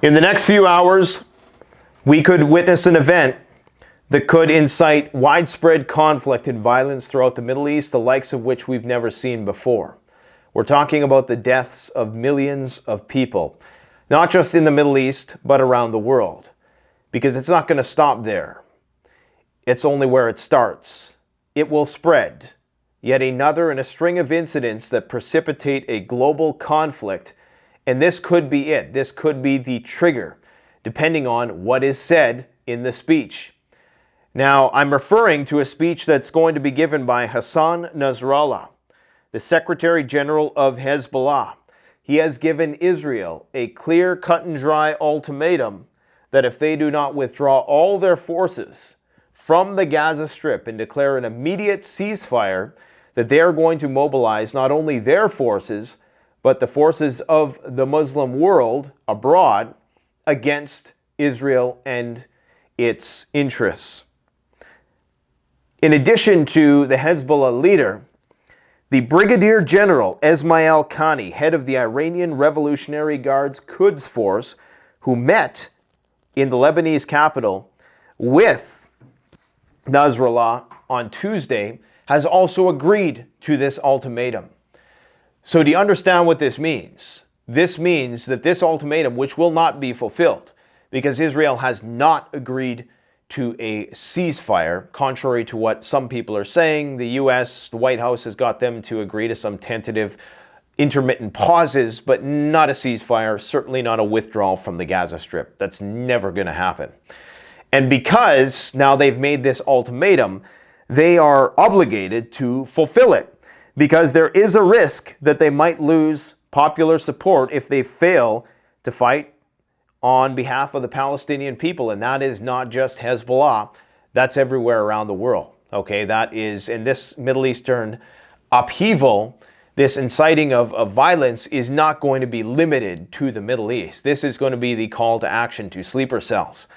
In the next few hours, we could witness an event that could incite widespread conflict and violence throughout the Middle East, the likes of which we've never seen before. We're talking about the deaths of millions of people, not just in the Middle East, but around the world. Because it's not going to stop there. It's only where it starts. It will spread. Yet another in a string of incidents that precipitate a global conflict. And this could be it. This could be the trigger, depending on what is said in the speech. Now, I'm referring to a speech that's going to be given by Hassan Nasrallah, the Secretary General of Hezbollah. He has given Israel a clear, cut and dry ultimatum that if they do not withdraw all their forces from the Gaza Strip and declare an immediate ceasefire, that they are going to mobilize not only their forces, but the forces of the Muslim world abroad against Israel and its interests. In addition to the Hezbollah leader, the Brigadier General Esmail Khani, head of the Iranian Revolutionary Guard's Quds Force, who met in the Lebanese capital with Nasrallah on Tuesday, has also agreed to this ultimatum. So do you understand what this means? This means that this ultimatum, which will not be fulfilled, because Israel has not agreed to a ceasefire, contrary to what some people are saying. The U.S., the White House has got them to agree to some tentative intermittent pauses, but not a ceasefire, certainly not a withdrawal from the Gaza Strip. That's never going to happen. And because now they've made this ultimatum, they are obligated to fulfill it, because there is a risk that they might lose popular support if they fail to fight on behalf of the Palestinian people. And that is not just Hezbollah, that's everywhere around the world. Okay, that is, in this Middle Eastern upheaval, this inciting of violence is not going to be limited to the Middle East. This is going to be the call to action to sleeper cells.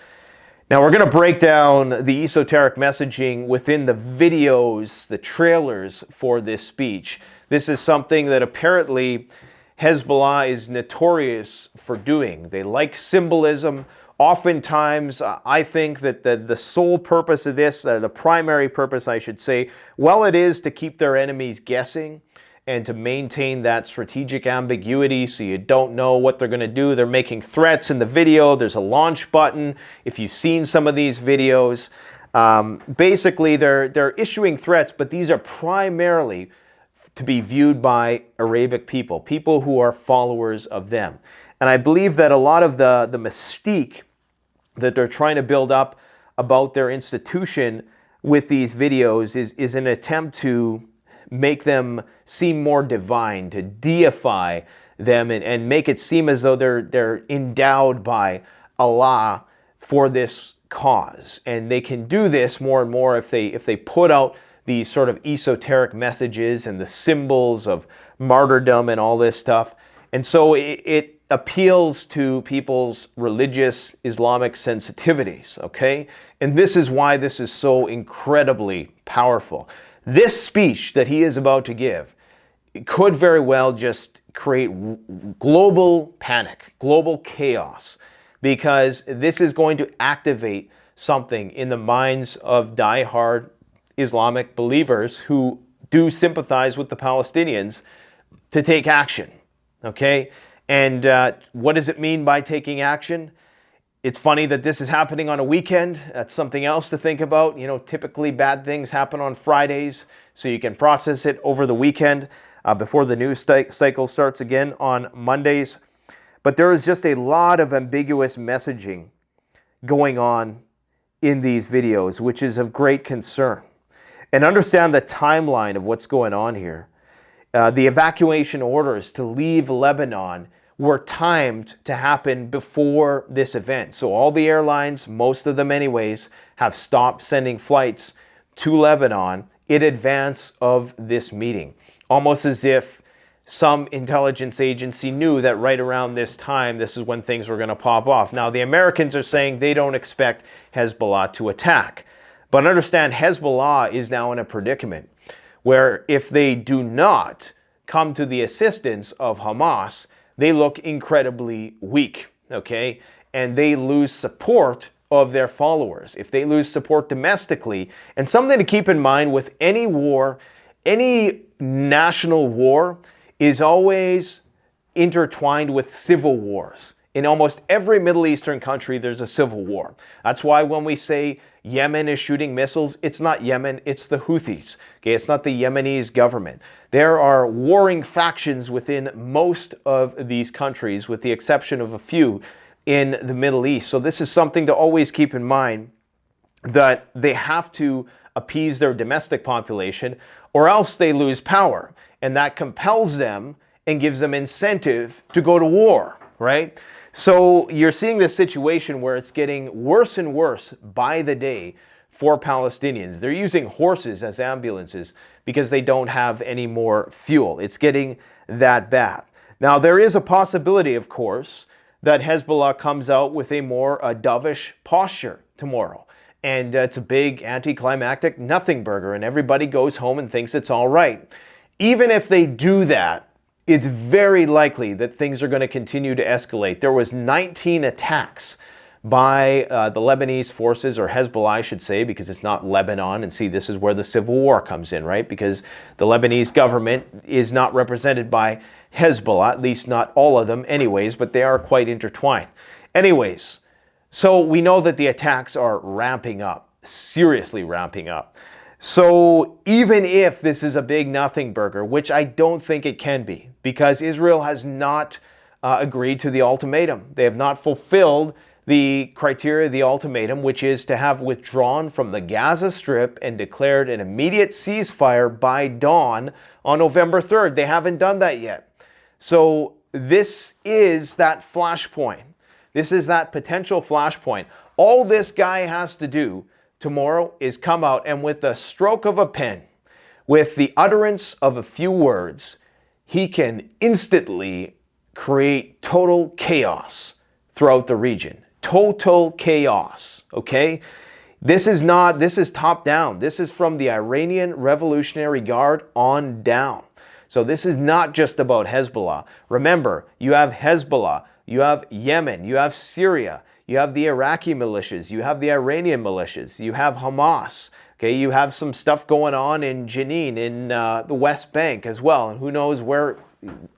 Now we're going to break down the esoteric messaging within the videos, the trailers for this speech. This is something that apparently Hezbollah is notorious for doing. They like symbolism. Oftentimes, I think that the sole purpose of this, the primary purpose, I should say, well, it is to keep their enemies guessing and to maintain that strategic ambiguity so you don't know what they're going to do. They're making threats in the video. There's a launch button. If you've seen some of these videos, basically they're issuing threats, but these are primarily to be viewed by Arabic people, people who are followers of them. And I believe that a lot of the mystique that they're trying to build up about their institution with these videos is an attempt to make them seem more divine, to deify them and make it seem as though they're endowed by Allah for this cause. And they can do this more and more if they put out these sort of esoteric messages and the symbols of martyrdom and all this stuff. And so it appeals to people's religious Islamic sensitivities, okay? And this is why this is so incredibly powerful. This speech that he is about to give could very well just create global panic, global chaos, because this is going to activate something in the minds of diehard Islamic believers who do sympathize with the Palestinians to take action, okay? And what does it mean by taking action? It's funny that this is happening on a weekend. That's something else to think about. You know, typically bad things happen on Fridays, so you can process it over the weekend before the news cycle starts again on Mondays. But there is just a lot of ambiguous messaging going on in these videos, which is of great concern. And understand the timeline of what's going on here. The evacuation orders to leave Lebanon were timed to happen before this event. So all the airlines, most of them anyways, have stopped sending flights to Lebanon in advance of this meeting. Almost as if some intelligence agency knew that right around this time, this is when things were going to pop off. Now, the Americans are saying they don't expect Hezbollah to attack. But understand, Hezbollah is now in a predicament where if they do not come to the assistance of Hamas, they look incredibly weak. okay, and they lose support of their followers, if they lose support domestically, and something to keep in mind with any war, any national war is always intertwined with civil wars. In almost every Middle Eastern country, there's a civil war. That's why when we say Yemen is shooting missiles, it's not Yemen, it's the Houthis. Okay, it's not the Yemenis government. There are warring factions within most of these countries, with the exception of a few in the Middle East. So this is something to always keep in mind, that they have to appease their domestic population or else they lose power. And that compels them and gives them incentive to go to war, right? So you're seeing this situation where it's getting worse and worse by the day for Palestinians. They're using horses as ambulances because they don't have any more fuel. It's getting that bad. Now, there is a possibility, of course, that Hezbollah comes out with a more dovish posture tomorrow. And it's a big anticlimactic nothing burger, and everybody goes home and thinks it's all right. Even if they do that, it's very likely that things are going to continue to escalate. There was 19 attacks by the Lebanese forces, or Hezbollah, I should say, because it's not Lebanon. And see, this is where the civil war comes in, right? Because the Lebanese government is not represented by Hezbollah, at least not all of them anyways, but they are quite intertwined. Anyways, so we know that the attacks are ramping up, seriously ramping up. So even if this is a big nothing burger, which I don't think it can be, because Israel has not agreed to the ultimatum. They have not fulfilled the criteria of the ultimatum, which is to have withdrawn from the Gaza Strip and declared an immediate ceasefire by dawn on November 3rd. They haven't done that yet. So this is that flashpoint. This is that potential flashpoint. All this guy has to do tomorrow is come out and with the stroke of a pen, with the utterance of a few words, he can instantly create total chaos throughout the region. Total chaos, okay? This is top down. This is from the Iranian Revolutionary Guard on down. So this is not just about Hezbollah. Remember, you have Hezbollah, you have Yemen, you have Syria, you have the Iraqi militias, you have the Iranian militias, you have Hamas, okay? You have some stuff going on in Jenin, in the West Bank as well. And who knows where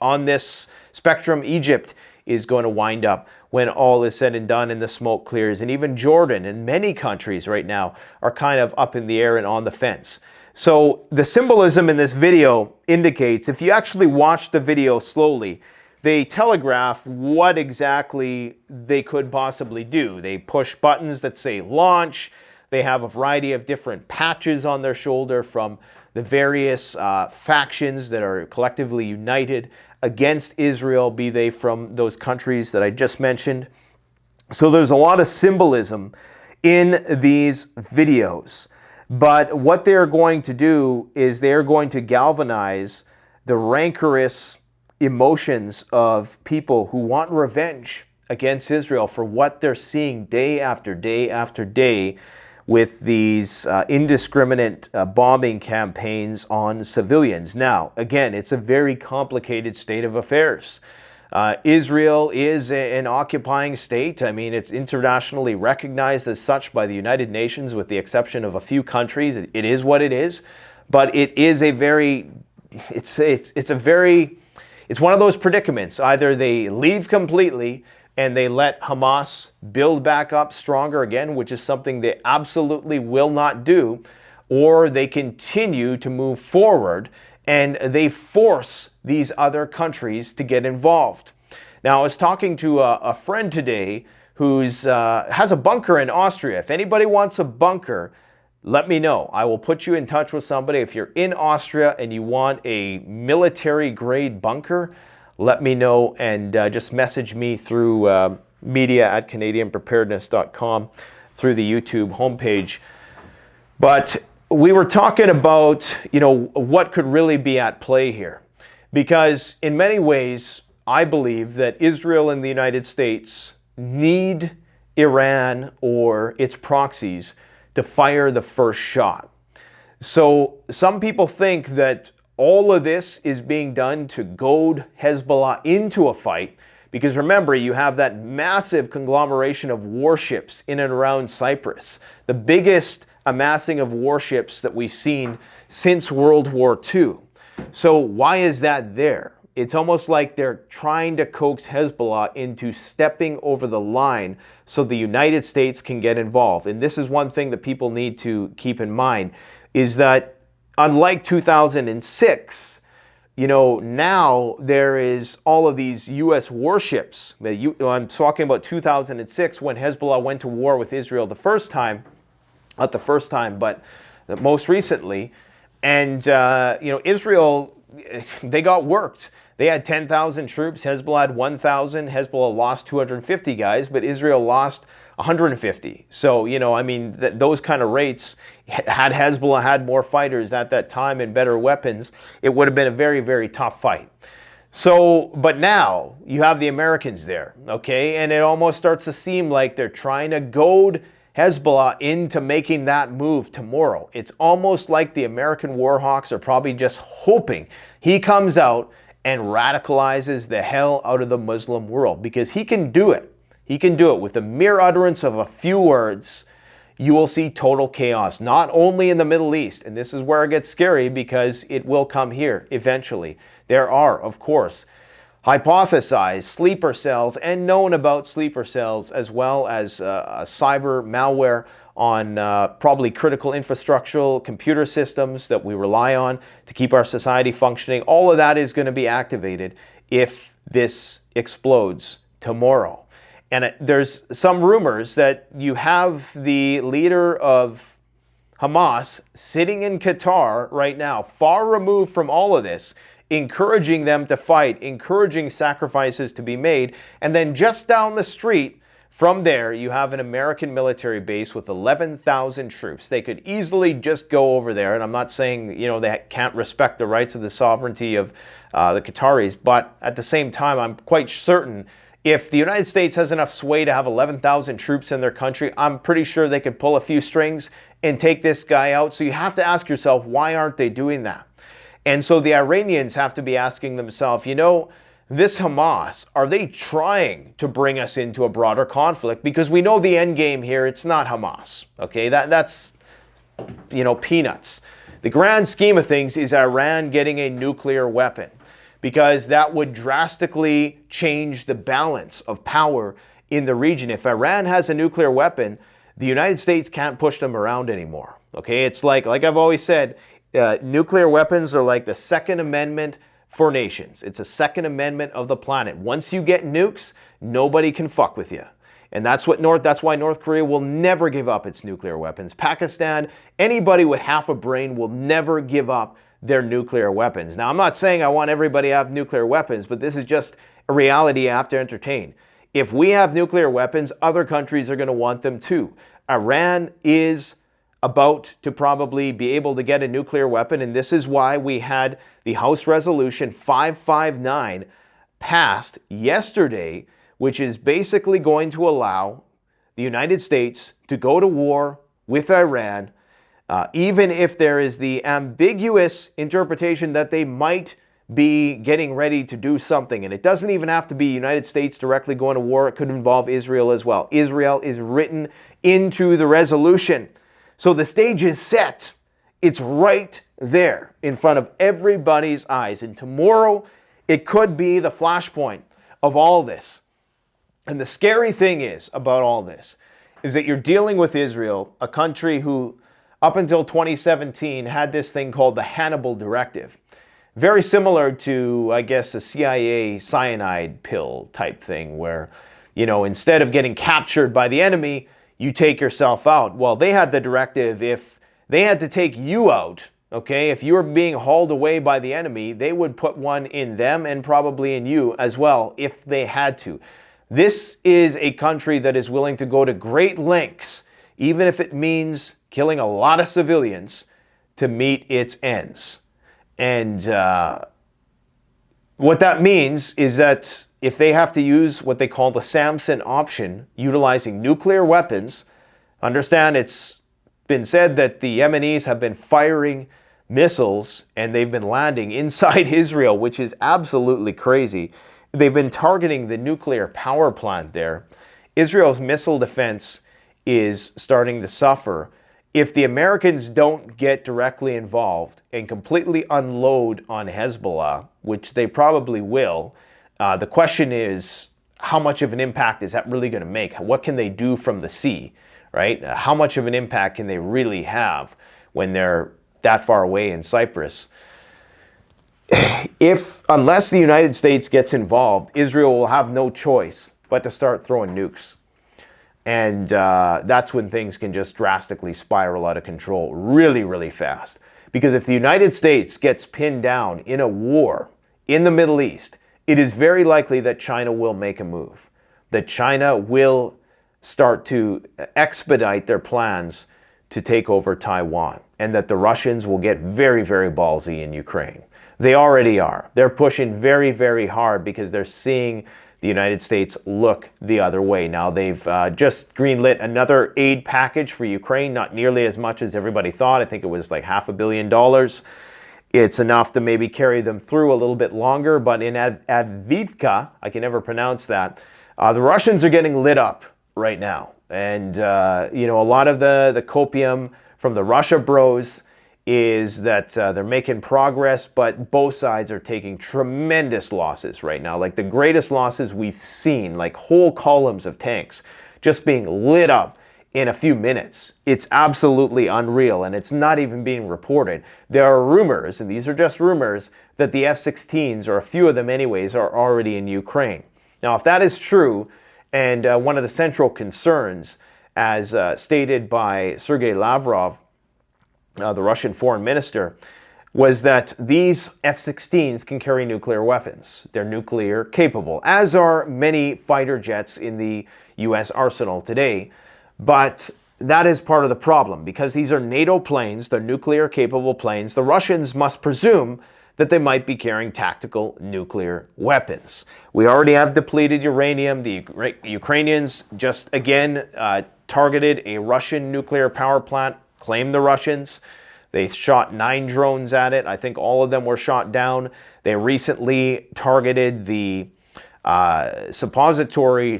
on this spectrum Egypt is going to wind up when all is said and done and the smoke clears. And even Jordan and many countries right now are kind of up in the air and on the fence. So the symbolism in this video indicates, if you actually watch the video slowly, they telegraph what exactly they could possibly do. They push buttons that say launch. They have a variety of different patches on their shoulder from the various factions that are collectively united against Israel, be they from those countries that I just mentioned. So there's a lot of symbolism in these videos. But what they're going to do is they're going to galvanize the rancorous emotions of people who want revenge against Israel for what they're seeing day after day after day with these indiscriminate bombing campaigns on civilians. Now, again, it's a very complicated state of affairs. Israel is an occupying state. I mean, it's internationally recognized as such by the United Nations, with the exception of a few countries. It is what it is, but it is a very, it's one of those predicaments. Either they leave completely and they let Hamas build back up stronger again, which is something they absolutely will not do, or they continue to move forward and they force these other countries to get involved. Now, I was talking to a friend today who's has a bunker in Austria. If anybody wants a bunker, let me know. I will put you in touch with somebody. If you're in Austria and you want a military-grade bunker, let me know and just message me through media@canadianpreparedness.com through the YouTube homepage. But we were talking about, what could really be at play here. Because in many ways, I believe that Israel and the United States need Iran or its proxies to fire the first shot. So some people think that all of this is being done to goad Hezbollah into a fight Because remember, you have that massive conglomeration of warships in and around Cyprus, the biggest amassing of warships that we've seen since World War II. So why is that there? It's almost like they're trying to coax Hezbollah into stepping over the line so the United States can get involved. And this is one thing that people need to keep in mind, is that unlike 2006, now there is all of these U.S. warships. I'm talking about 2006 when Hezbollah went to war with Israel the first time. Not the first time, but most recently. And, Israel, they got worked. They had 10,000 troops. Hezbollah had 1,000. Hezbollah lost 250 guys, but Israel lost 150. So, those kind of rates, had Hezbollah had more fighters at that time and better weapons, it would have been a very, very tough fight. So, but now you have the Americans there, okay? And it almost starts to seem like they're trying to goad Hezbollah into making that move tomorrow. It's almost like the American Warhawks are probably just hoping he comes out and radicalizes the hell out of the Muslim world, because he can do it. He can do it with the mere utterance of a few words. You will see total chaos, not only in the Middle East, and this is where it gets scary because it will come here eventually. There are, of course, hypothesized sleeper cells and known about sleeper cells, as well as cyber malware on probably critical infrastructural computer systems that we rely on to keep our society functioning. All of that is going to be activated if this explodes tomorrow. And there's some rumors that you have the leader of Hamas sitting in Qatar right now, far removed from all of this, encouraging them to fight, encouraging sacrifices to be made. And then just down the street from there, you have an American military base with 11,000 troops. They could easily just go over there. And I'm not saying, they can't respect the rights of the sovereignty of the Qataris. But at the same time, I'm quite certain if the United States has enough sway to have 11,000 troops in their country, I'm pretty sure they could pull a few strings and take this guy out. So you have to ask yourself, why aren't they doing that? And so the Iranians have to be asking themselves, this Hamas, are they trying to bring us into a broader conflict? Because we know the end game here, it's not Hamas. Okay, that's peanuts. The grand scheme of things is Iran getting a nuclear weapon, because that would drastically change the balance of power in the region. If Iran has a nuclear weapon, the United States can't push them around anymore. Okay, it's like I've always said, nuclear weapons are like the Second Amendment for nations. It's a Second Amendment of the planet. Once you get nukes, nobody can fuck with you. And that's why North Korea will never give up its nuclear weapons. Pakistan, anybody with half a brain will never give up their nuclear weapons. Now, I'm not saying I want everybody to have nuclear weapons, but this is just a reality you have to entertain. If we have nuclear weapons, other countries are going to want them too. Iran is about to probably be able to get a nuclear weapon, and this is why we had the House Resolution 559 passed yesterday, which is basically going to allow the United States to go to war with Iran, even if there is the ambiguous interpretation that they might be getting ready to do something. And it doesn't even have to be United States directly going to war. It could involve Israel as well. Israel is written into the resolution. So the stage is set. It's right there in front of everybody's eyes. And tomorrow, it could be the flashpoint of all this. And the scary thing is about all this is that you're dealing with Israel, a country who up until 2017 had this thing called the Hannibal Directive. Very similar to, I guess, a CIA cyanide pill type thing where, instead of getting captured by the enemy, you take yourself out. Well, they had the directive if they had to take you out, okay, if you were being hauled away by the enemy, they would put one in them and probably in you as well if they had to. This is a country that is willing to go to great lengths, even if it means killing a lot of civilians, to meet its ends. And what that means is that if they have to use what they call the Samson option, utilizing nuclear weapons, understand it's been said that the Yemenis have been firing missiles and they've been landing inside Israel, which is absolutely crazy. they've been targeting the nuclear power plant there. Israel's missile defense is starting to suffer. If the Americans don't get directly involved and completely unload on Hezbollah, which they probably will, the question is, how much of an impact is that really going to make? What can they do from the sea, right? How much of an impact can they really have when they're that far away in Cyprus? Unless the United States gets involved, Israel will have no choice but to start throwing nukes. And that's when things can just drastically spiral out of control really, really fast. Because if the United States gets pinned down in a war in the Middle East, it is very likely that China will make a move. That China will start to expedite their plans to take over Taiwan. And that the Russians will get very, very ballsy in Ukraine. They already are. They're pushing very, very hard because they're seeing the United States look the other way. Now, they've just greenlit another aid package for Ukraine, not nearly as much as everybody thought. I think it was like $500 million. It's enough to maybe carry them through a little bit longer, but in Avdiivka, I can never pronounce that, the Russians are getting lit up right now. And, a lot of the copium from the Russia bros is that they're making progress, but both sides are taking tremendous losses right now. Like the greatest losses we've seen, like whole columns of tanks just being lit up in a few minutes. It's absolutely unreal, and it's not even being reported. There are rumors, and these are just rumors, that the F-16s, or a few of them anyways, are already in Ukraine. Now, if that is true, and one of the central concerns, as stated by Sergei Lavrov, the Russian foreign minister, was that these F-16s can carry nuclear weapons. They're nuclear capable, as are many fighter jets in the U.S. arsenal today. But that is part of the problem, because these are NATO planes, they're nuclear capable planes. The Russians must presume that they might be carrying tactical nuclear weapons. We already have depleted uranium. The Ukrainians just again targeted a Russian nuclear power plant, claimed the Russians. They shot 9 drones at it. I think all of them were shot down. They recently targeted the repository,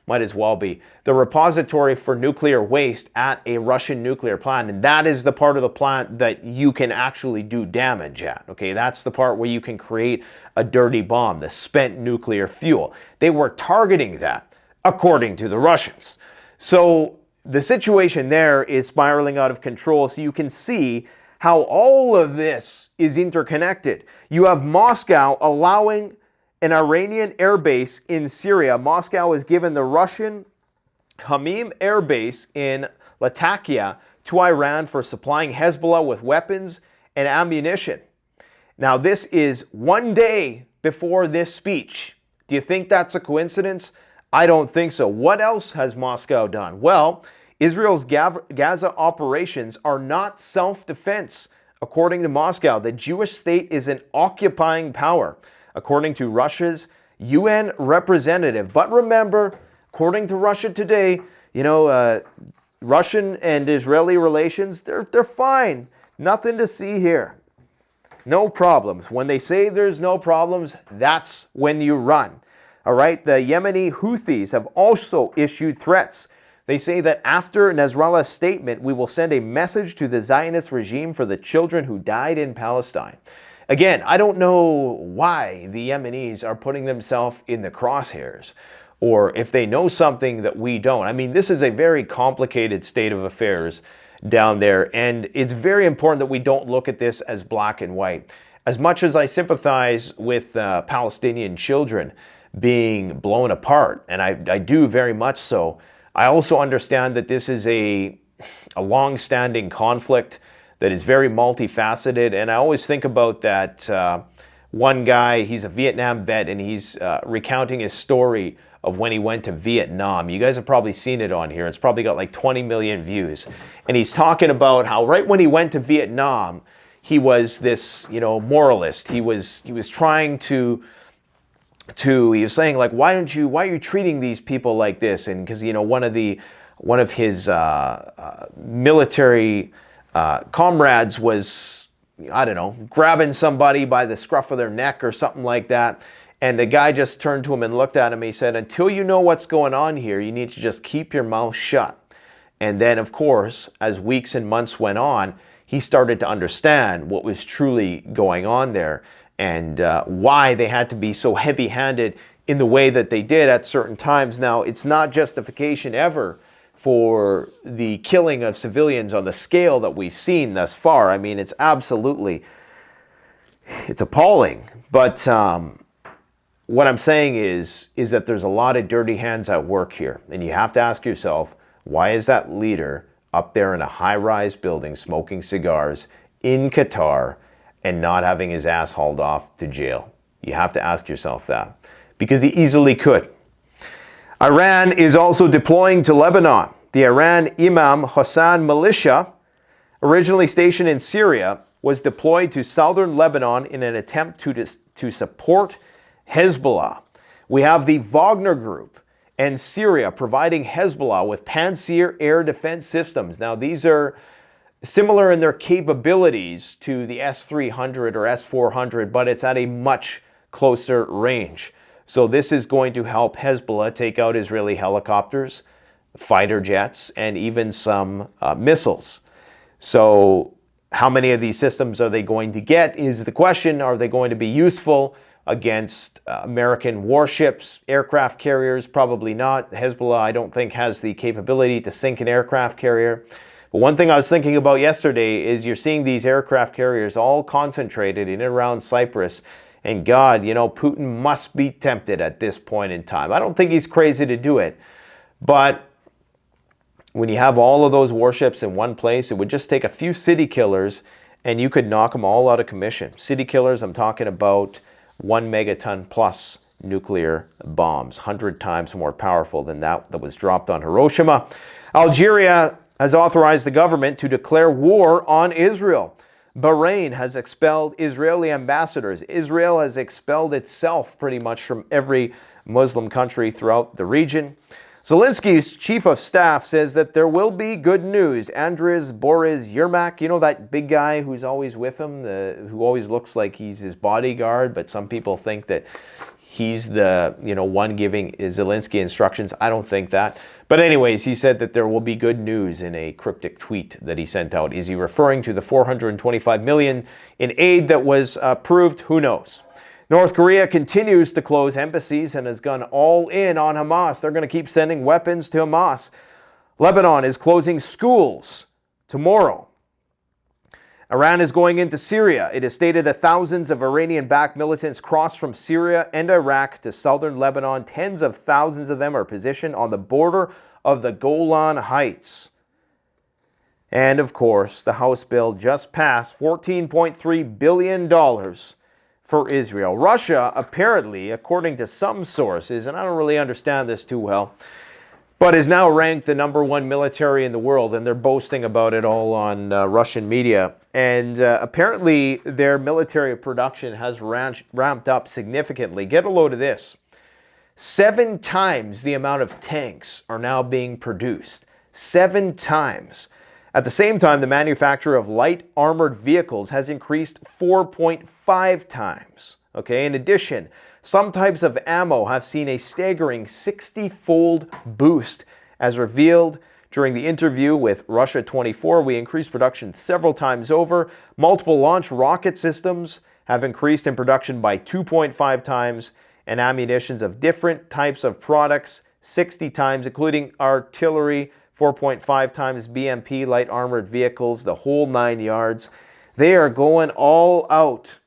might as well be, the repository for nuclear waste at a Russian nuclear plant. And that is the part of the plant that you can actually do damage at. Okay, that's the part where you can create a dirty bomb, the spent nuclear fuel. They were targeting that, according to the Russians. So the situation there is spiraling out of control. So you can see how all of this is interconnected. You have Moscow allowing an Iranian airbase in Syria. Moscow has given the Russian Hamim airbase in Latakia to Iran for supplying Hezbollah with weapons and ammunition. Now, this is one day before this speech. Do you think that's a coincidence? I don't think so. What else has Moscow done? Well, Israel's Gaza operations are not self-defense. According to Moscow, the Jewish state is an occupying power, according to Russia's UN representative. But remember, according to Russia today, Russian and Israeli relations, they're fine. Nothing to see here. No problems. When they say there's no problems, that's when you run. All right, the Yemeni Houthis have also issued threats. They say that after Nasrallah's statement, we will send a message to the Zionist regime for the children who died in Palestine. Again, I don't know why the Yemenis are putting themselves in the crosshairs, or if they know something that we don't. I mean, this is a very complicated state of affairs down there, and it's very important that we don't look at this as black and white. As much as I sympathize with Palestinian children being blown apart, and I do very much so, I also understand that this is a long-standing conflict that is very multifaceted, and I always think about that one guy, he's a Vietnam vet, and he's recounting his story of when he went to Vietnam. You guys have probably seen it on here. It's probably got like 20 million views. And he's talking about how right when he went to Vietnam, he was this, moralist. He was trying to he was saying, like, why are you treating these people like this? And because one of his military comrades was I don't know, grabbing somebody by the scruff of their neck or something like that. And the guy just turned to him and looked at him. He said, until you know what's going on here, you need to just keep your mouth shut. And then, of course, as weeks and months went on, he started to understand what was truly going on there and why they had to be so heavy-handed in the way that they did at certain times. Now, it's not justification ever for the killing of civilians on the scale that we've seen thus far. I mean, it's appalling. But what I'm saying is that there's a lot of dirty hands at work here. And you have to ask yourself, why is that leader up there in a high-rise building smoking cigars in Qatar and not having his ass hauled off to jail? You have to ask yourself that. Because he easily could. Iran is also deploying to Lebanon. The Iran Imam Hassan militia, originally stationed in Syria, was deployed to southern Lebanon in an attempt to support Hezbollah. We have the Wagner Group and Syria providing Hezbollah with Pantsir air defense systems. Now, these are similar in their capabilities to the S-300 or S-400, but it's at a much closer range. So this is going to help Hezbollah take out Israeli helicopters, fighter jets, and even some missiles. So how many of these systems are they going to get is the question. Are they going to be useful against American warships, aircraft carriers? Probably not. Hezbollah, I don't think, has the capability to sink an aircraft carrier. But one thing I was thinking about yesterday is you're seeing these aircraft carriers all concentrated in and around Cyprus. And God, you know, Putin must be tempted at this point in time. I don't think he's crazy to do it. But when you have all of those warships in one place, it would just take a few city killers and you could knock them all out of commission. City killers, I'm talking about 1 megaton plus nuclear bombs, 100 times more powerful than that was dropped on Hiroshima. Algeria has authorized the government to declare war on Israel. Bahrain has expelled Israeli ambassadors. Israel has expelled itself pretty much from every Muslim country throughout the region. Zelensky's chief of staff says that there will be good news. Andris Boris Yermak, you know that big guy who's always with him, who always looks like he's his bodyguard, but some people think that he's the one giving Zelensky instructions. I don't think that. But anyways, he said that there will be good news in a cryptic tweet that he sent out. Is he referring to the $425 million in aid that was approved? Who knows? North Korea continues to close embassies and has gone all in on Hamas. They're going to keep sending weapons to Hamas. Lebanon is closing schools tomorrow. Iran is going into Syria. It is stated that thousands of Iranian-backed militants crossed from Syria and Iraq to southern Lebanon. Tens of thousands of them are positioned on the border of the Golan Heights. And of course, the House bill just passed $14.3 billion for Israel. Russia, apparently, according to some sources, and I don't really understand this too well, but is now ranked the #1 military in the world, and they're boasting about it all on Russian media. And apparently their military production has ramped up significantly. Get a load of this. 7 times the amount of tanks are now being produced. 7 times. At the same time, the manufacture of light armored vehicles has increased 4.5 times. Okay, in addition, some types of ammo have seen a staggering 60-fold boost. As revealed during the interview with Russia 24, we increased production several times over. Multiple launch rocket systems have increased in production by 2.5 times, and ammunitions of different types of products 60 times, including artillery, 4.5 times, BMP, light armored vehicles, the whole 9 yards. They are going all out.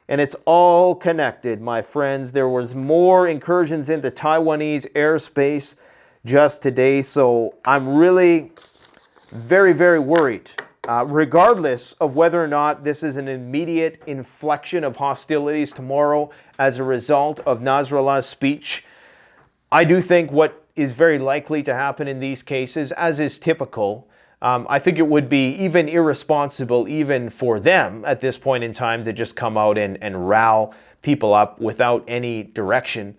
And it's all connected, my friends. There was more incursions into Taiwanese airspace just today. So I'm really very, very worried. Regardless of whether or not this is an immediate inflection of hostilities tomorrow as a result of Nasrallah's speech, I do think what is very likely to happen in these cases, as is typical, I think it would be even irresponsible even for them at this point in time to just come out and rile people up without any direction.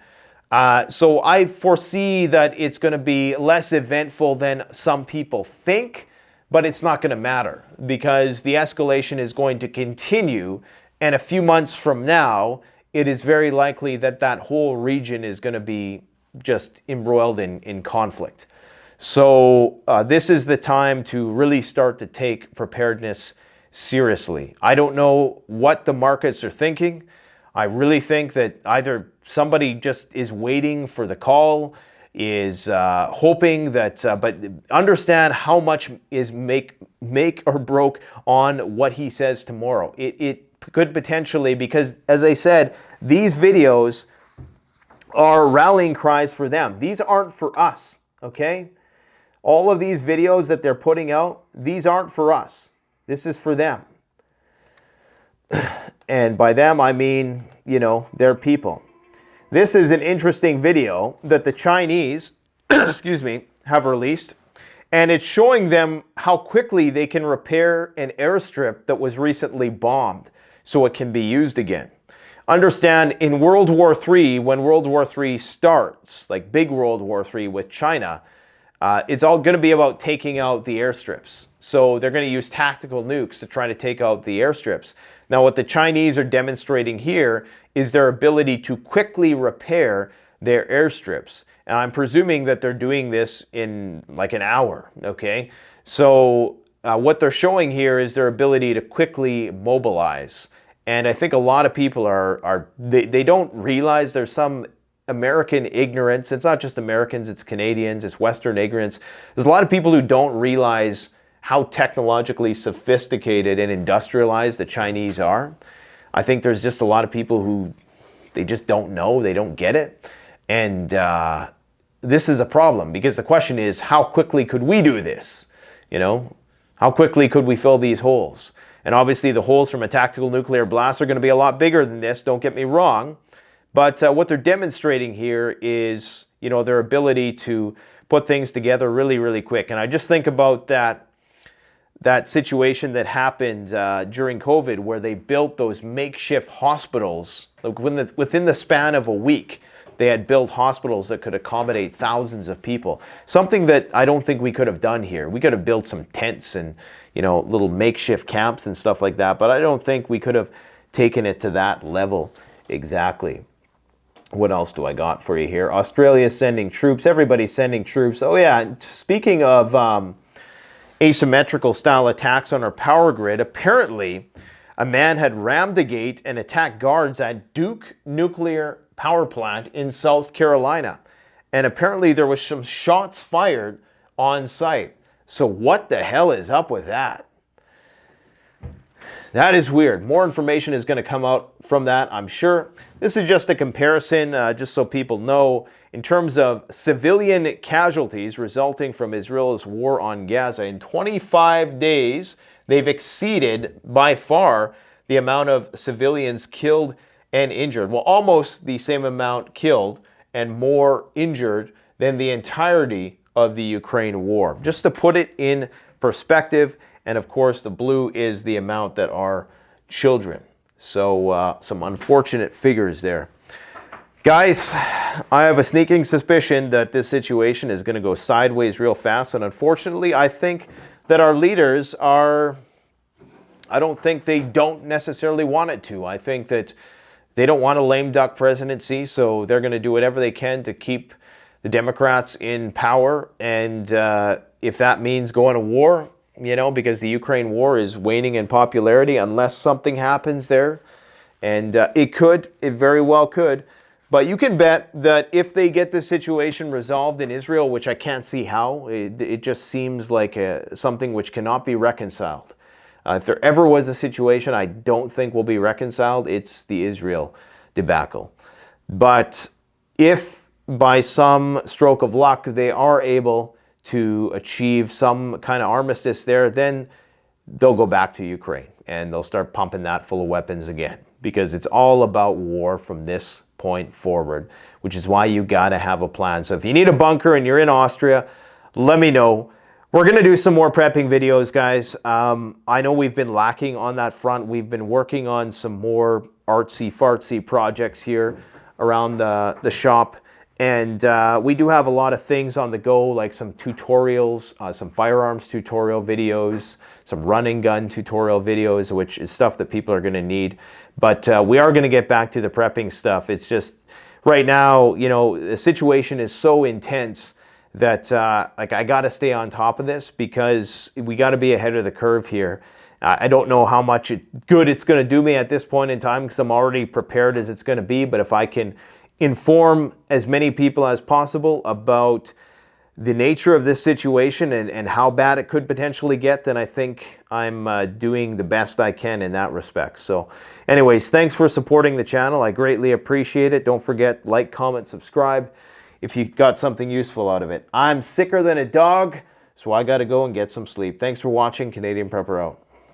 So I foresee that it's going to be less eventful than some people think, but it's not going to matter because the escalation is going to continue. And a few months from now, it is very likely that that whole region is going to be just embroiled in conflict. So this is the time to really start to take preparedness seriously. I don't know what the markets are thinking. I really think that either somebody just is waiting for the call, is hoping that, but understand how much is make or broke on what he says tomorrow. It could potentially, because as I said, these videos are rallying cries for them. These aren't for us, okay? All of these videos that they're putting out, these aren't for us. This is for them. And by them, I mean, you know, their people. This is an interesting video that the Chinese, excuse me, have released. And it's showing them how quickly they can repair an airstrip that was recently bombed so it can be used again. Understand, in World War III, when World War III starts, like big World War III with China, it's all going to be about taking out the airstrips. So they're going to use tactical nukes to try to take out the airstrips. Now, what the Chinese are demonstrating here is their ability to quickly repair their airstrips. And I'm presuming that they're doing this in like an hour, okay? So what they're showing here is their ability to quickly mobilize. And I think a lot of people they don't realize there's some American ignorance. It's not just Americans, it's Canadians, it's Western ignorance. There's a lot of people who don't realize how technologically sophisticated and industrialized the Chinese are. I think there's just a lot of people who, they just don't know, they don't get it. And this is a problem because the question is, how quickly could we do this? You know, how quickly could we fill these holes? And obviously the holes from a tactical nuclear blast are going to be a lot bigger than this, don't get me wrong. But what they're demonstrating here is, you know, their ability to put things together really, really quick. And I just think about that situation that happened during COVID where they built those makeshift hospitals. Like within the span of a week, they had built hospitals that could accommodate thousands of people. Something that I don't think we could have done here. We could have built some tents and, you know, little makeshift camps and stuff like that, but I don't think we could have taken it to that level exactly. What else do I got for you here? Australia's sending troops. Everybody's sending troops. Oh yeah, speaking of asymmetrical style attacks on our power grid, apparently a man had rammed the gate and attacked guards at Duke nuclear power plant in South Carolina. And apparently there was some shots fired on site. So what the hell is up with that? That is weird. More information is going to come out from that, I'm sure. This is just a comparison, just so people know, in terms of civilian casualties resulting from Israel's war on Gaza. In 25 days, they've exceeded by far the amount of civilians killed and injured. Well, almost the same amount killed and more injured than the entirety of the Ukraine war. Just to put it in perspective, and of course the blue is the amount that are children. So some unfortunate figures there. Guys, I have a sneaking suspicion that this situation is going to go sideways real fast, and unfortunately I think that our leaders I don't think they don't necessarily want it to. I think that they don't want a lame duck presidency, so they're going to do whatever they can to keep the Democrats in power, and if that means going to war, you know, because the Ukraine war is waning in popularity unless something happens there, and it very well could. But you can bet that if they get the situation resolved in Israel, which I can't see how, it just seems like something which cannot be reconciled. If there ever was a situation I don't think will be reconciled, it's the Israel debacle. But if by some stroke of luck they are able to achieve some kind of armistice there, then they'll go back to Ukraine and they'll start pumping that full of weapons again, because it's all about war from this point forward, which is why you got to have a plan. So if you need a bunker and you're in Austria, let me know. We're going to do some more prepping videos, guys. I know we've been lacking on that front. We've been working on some more artsy-fartsy projects here around the shop. And we do have a lot of things on the go, like some tutorials, some firearms tutorial videos, some running gun tutorial videos, which is stuff that people are going to need. But we are going to get back to the prepping stuff. It's just right now, you know, the situation is so intense that like I got to stay on top of this because we got to be ahead of the curve here. I don't know how much good it's going to do me at this point in time because I'm already prepared as it's going to be. But if I can inform as many people as possible about the nature of this situation and how bad it could potentially get, then I think I'm doing the best I can in that respect. So anyways, thanks for supporting the channel. I greatly appreciate it. Don't forget, like, comment, subscribe if you got something useful out of it. I'm sicker than a dog, so I got to go and get some sleep. Thanks for watching. Canadian Prepper out.